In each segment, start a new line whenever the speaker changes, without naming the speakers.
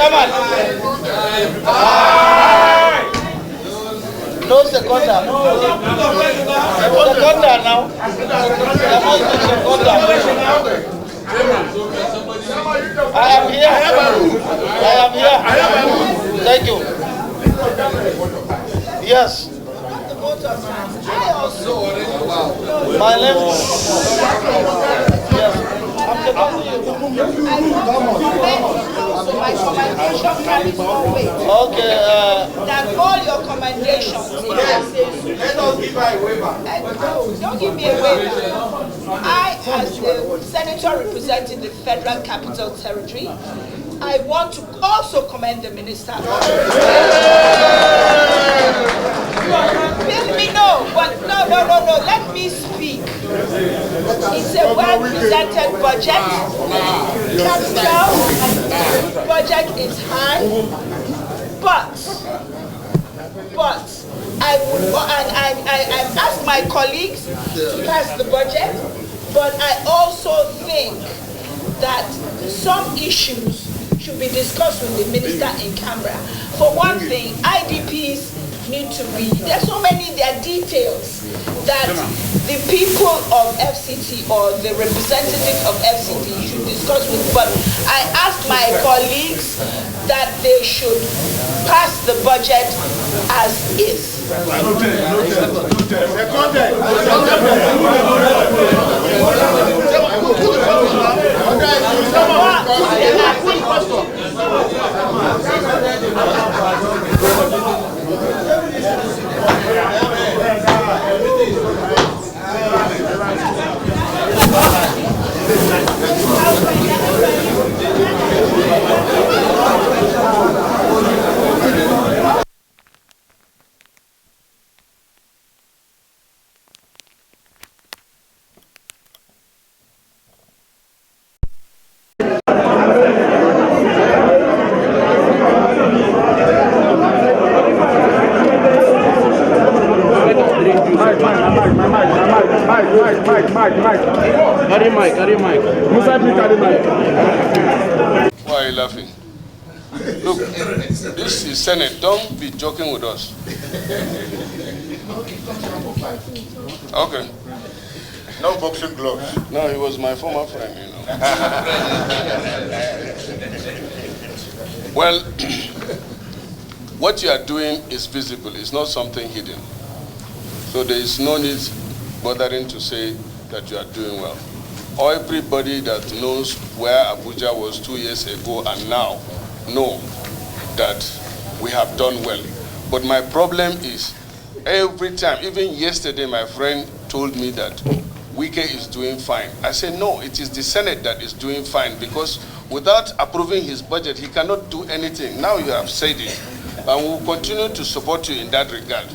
chairman. No seconder. Seconder now. There must be seconder. I am here. I am here. Thank you. Yes. My name is. Yes. I'm the
my commendation carries more weight.
Okay.
Than all your commendations.
Let us give her a waiver.
Don't give me a waiver. I, as the senator representing the Federal Capital Territory, I want to also commend the minister. Let me know, but no. Let me speak. It's a well-presented budget. Capital budget is high, but I would, and I asked my colleagues to pass the budget, but I also think that some issues should be discussed with the minister in camera. For one thing, IDPs need to be, there's so many, there are details that the people of FCT or the representatives of FCT should discuss with, but I asked my colleagues that they should pass the budget as is.
Carry mic.
Why are you laughing? Look, this is Senate. Don't be joking with us. Okay.
No boxing gloves.
No, he was my former friend, you know. Well, what you are doing is visible. It's not something hidden. So there is no need bothering to say that you are doing well. Everybody that knows where Abuja was 2 years ago and now know that we have done well. But my problem is every time, even yesterday my friend told me that Wike is doing fine. I said, no, it is the Senate that is doing fine because without approving his budget, he cannot do anything. Now you have said it, and we will continue to support you in that regard.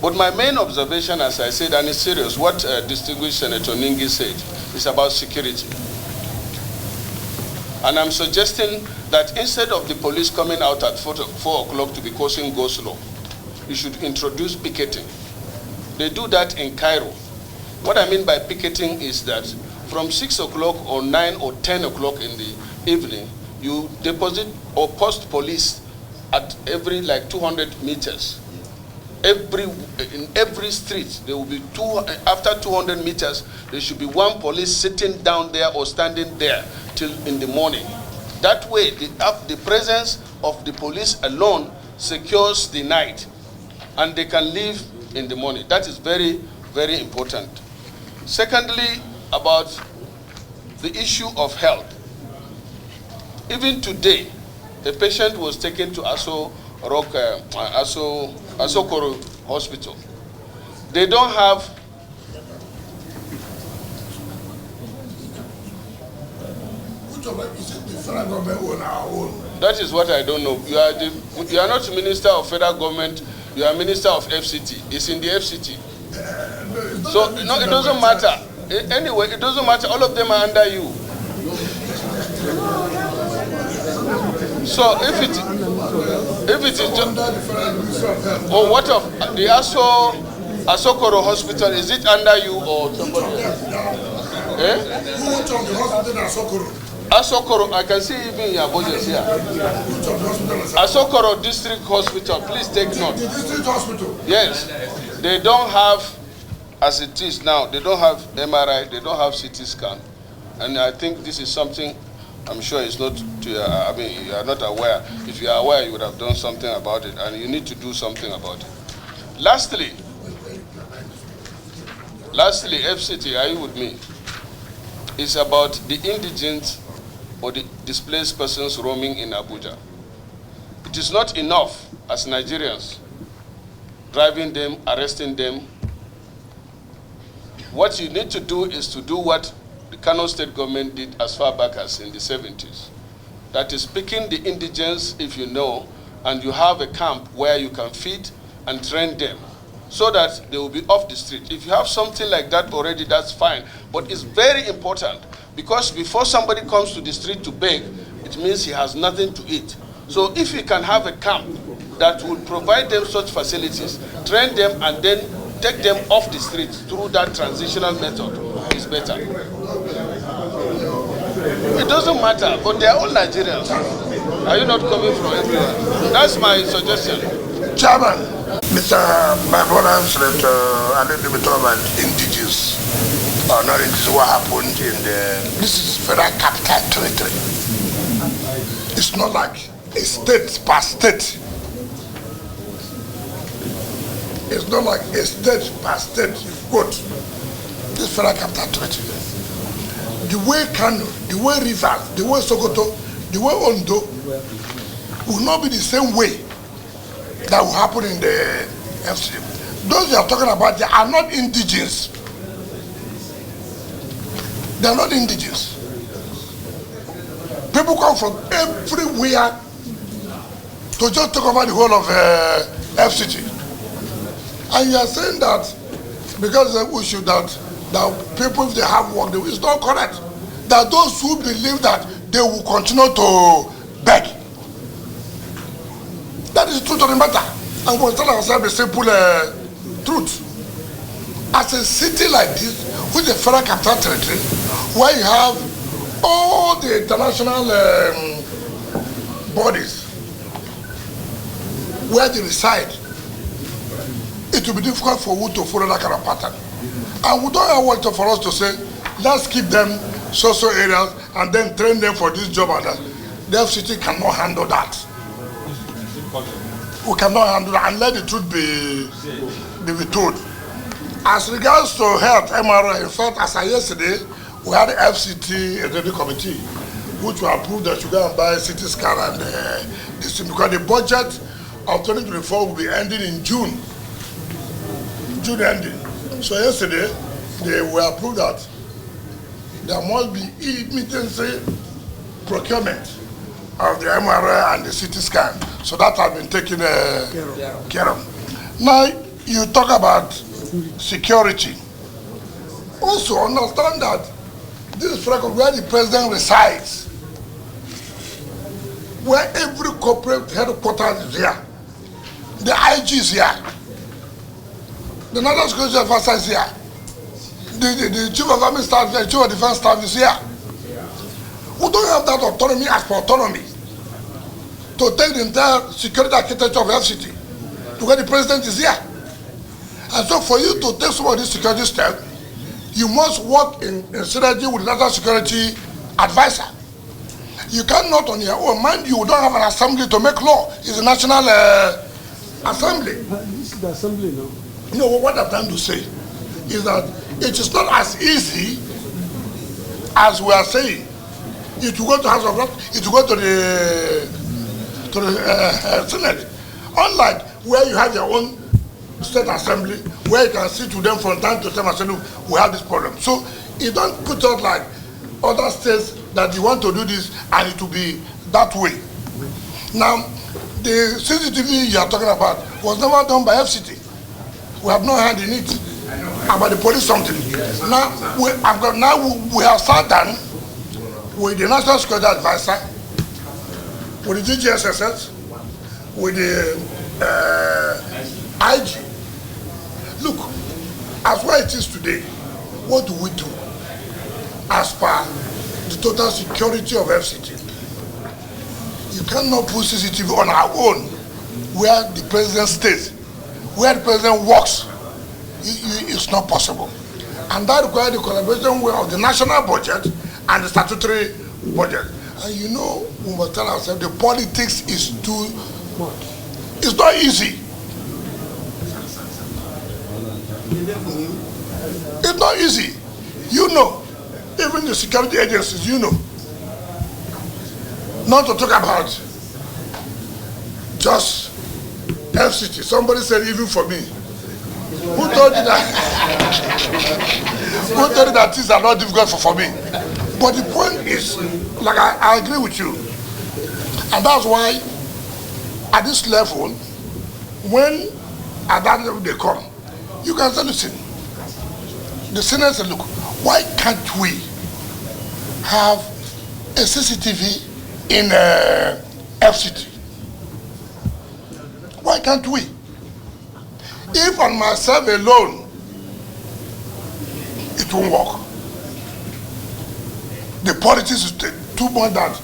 But my main observation, as I said, and it's serious, what distinguished Senator Ningi said, is about security. And I'm suggesting that instead of the police coming out at 4 o'clock to be causing go slow, you should introduce picketing. They do that in Cairo. What I mean by picketing is that from 6 o'clock or 9 or 10 o'clock in the evening, you deposit or post police at every 200 meters. In every street, there will be after 200 meters, there should be one police sitting down there or standing there till in the morning. That way, the presence of the police alone secures the night, and they can leave in the morning. That is very, very important. Secondly, about the issue of health. Even today, a patient was taken to Asokoro Hospital. They don't have that is what I don't know. You are not Minister of Federal Government, you are Minister of FCT. It's in the FCT. So no, it doesn't matter. Anyway, it doesn't matter. All of them are under you. So if it is just, or what of the Asokoro Hospital, is it under you or somebody else?
Who went on the hospital in Asokoro?
Asokoro, I can see even your Abuja here. Asokoro District Hospital, please take note.
The district hospital?
Yes. They don't have, as it is now, they don't have MRI, they don't have CT scan. And I think this is something, I'm sure it's not, I mean, you are not aware. If you are aware, you would have done something about it, and you need to do something about it. Lastly, FCT, are you with me? It's about the indigent or the displaced persons roaming in Abuja. It is not enough as Nigerians driving them, arresting them. What you need to do is to do what the Kano State government did as far back as in the 70s. That is picking the indigents, if you know, and you have a camp where you can feed and train them so that they will be off the street. If you have something like that already, that's fine. But it's very important because before somebody comes to the street to beg, it means he has nothing to eat. So if you can have a camp that will provide them such facilities, train them, and then take them off the street through that transitional method, is better. It doesn't matter, but they are all Nigerians. Are you not coming from everywhere? That's my suggestion.
Chairman, my brother said a little bit about indigenous, or not indigenous, what happened in this is federal capital territory. It's not like a state per state. It's not like a state per state. You've got this federal capital territory. The way Kano, the way Rivers, the way Sokoto, the way Ondo will not be the same way that will happen in the FCT. Those you are talking about, they are not indigenous. They are not indigenous. People come from everywhere to just talk about the whole of FCT. And you are saying that because we should that people, if they have work, it's not correct. That those who believe that they will continue to beg. That is the truth of the matter. And we'll tell ourselves the simple truth. As a city like this, with the federal capital territory, where you have all the international bodies where they reside, it will be difficult for you to follow that kind of pattern. And we don't want for us to say, let's keep them social areas and then train them for this job and that. The FCT cannot handle that. We cannot handle that and let the truth be told. As regards to health, MRI, in fact, as of yesterday, we had the FCT executive committee, which will approve that you go and buy CT scan and this, because the budget of 2024 will be ending in June. June ending. So yesterday, they were approved that there must be immediate procurement of the MRI and the CT scan. So that has been taken care of. Now, you talk about security. Also understand that this is where the president resides, where every corporate headquarters is here. The IG is here. The National Security Officer is here. The Chief of Army Staff, the Chief of Defense Staff is here. We don't have that autonomy as per autonomy to take the entire security architecture of FCT to where the president is here. And so for you to take some of these security steps, you must work in synergy with the National Security Advisor. You cannot on your own. Mind you don't have an assembly to make law. It's a national assembly.
This is the assembly now.
You know what I'm trying to say is that it is not as easy as we are saying. It will go to House of Reps, it will go to the Senate. Unlike where you have your own state assembly, where you can sit to them from time to time and say, look, we have this problem. So you don't put out like other states that you want to do this and it will be that way. Now, the CCTV you are talking about was never done by FCT. We have no hand in it. About the police something. Now we have sat down with the National Security Advisor, with the DGSSS, with the IG. Look, as where it is today, what do we do as per the total security of FCT. You cannot put CCTV on our own where the president stays, where the president works. It's not possible. And that requires the collaboration of the national budget and the statutory budget. And you know, we must tell ourselves the politics is too much. It's not easy. It's not easy. You know, even the security agencies, you know. Not to talk about just FCT. Somebody said even for me. Who told you that? Who told you that things are not difficult for me? But the point is, like I agree with you. And that's why at this level, when at that level they come, you can say, listen, the Senate said, look, why can't we have a CCTV in FCT? Why can't we? If on myself alone, it won't work. The politics is too much that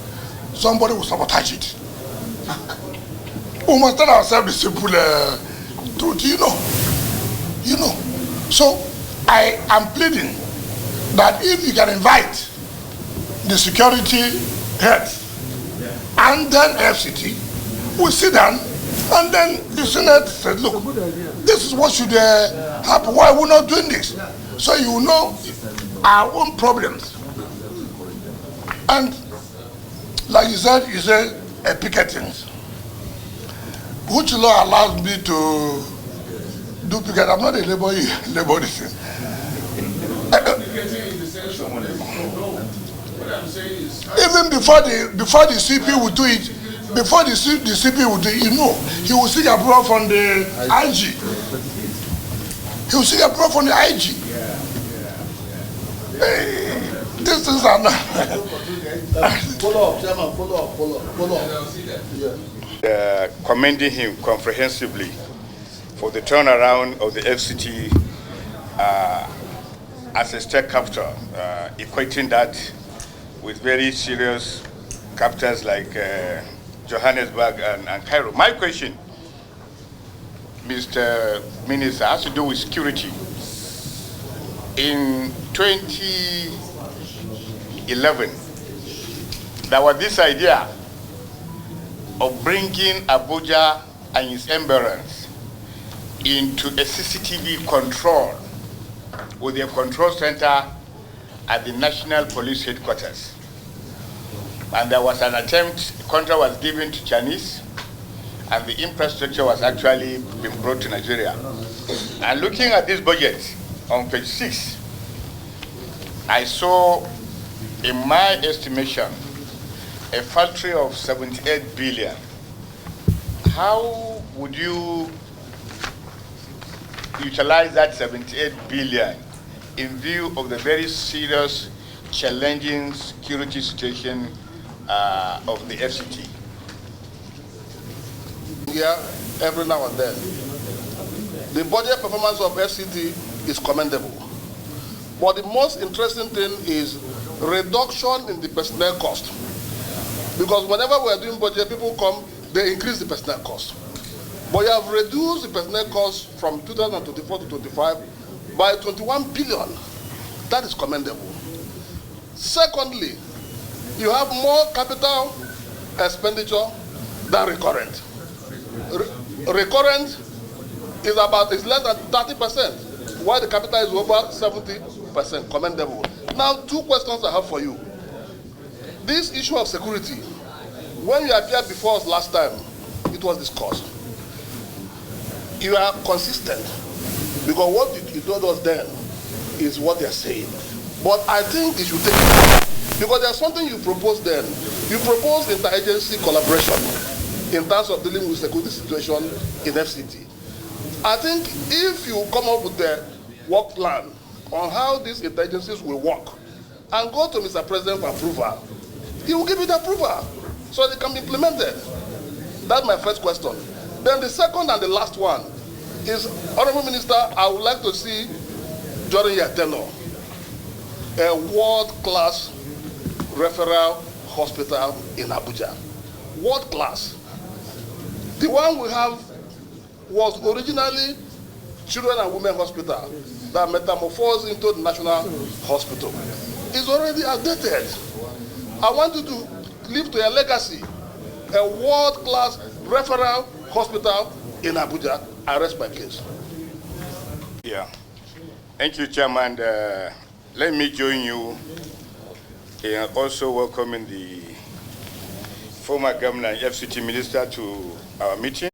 somebody will sabotage it. We must tell ourselves the simple truth, you know. So I am pleading that if you can invite the security heads and then FCT, we sit down and then the Senate said, look, this is what should happen. Why are we not doing this? So you know our own problems. And like you said a picketing, which law allows me to do picket. I'm not a laborist. Even before the CP would do it, before the CP would do it, you know, he will seek approval from the IG. He will seek approval from the IG. These things are not.
Follow up, Chairman, follow up.
Commending him comprehensively for the turnaround of the FCT as a state capital, equating that with very serious capitals like Johannesburg and Cairo. My question, Mr. Minister, has to do with security. In 2011, there was this idea of bringing Abuja and its environs into a CCTV control with a control center at the National Police Headquarters. And there was an attempt, the contract was given to Chinese, and the infrastructure was actually being brought to Nigeria. And looking at this budget on page 6, I saw, in my estimation, a factory of 78 billion. How would you utilize that 78 billion in view of the very serious, challenging security situation of the FCT?
Yeah, every now and then. The budget performance of FCT is commendable. But the most interesting thing is reduction in the personnel cost. Because whenever we are doing budget, people come, they increase the personnel cost. But you have reduced the personnel cost from 2024 to 25 by 21 billion. That is commendable. Secondly, you have more capital expenditure than recurrent. Recurrent is less than 30%, while the capital is over 70%. Commendable. Now, two questions I have for you. This issue of security, when you appeared before us last time, it was discussed. You are consistent, because what you told us then is what they are saying. But I think it should take time, because there's something you proposed then. You proposed interagency collaboration in terms of dealing with security situation in FCT. I think if you come up with a work plan on how these interagencies will work and go to Mr. President for approval, he will give it approval so they can be implemented. That's my first question. Then the second and the last one is, Honorable Minister, I would like to see during your tenure a world-class referral hospital in Abuja. World class. The one we have was originally Children and Women Hospital that metamorphosed into the National Hospital. It's already outdated. I want you to leave to a legacy, a world-class referral hospital in Abuja. I rest my case.
Yeah. Thank you, Chairman. Let me join you in also welcoming the former governor and FCT minister to our meeting.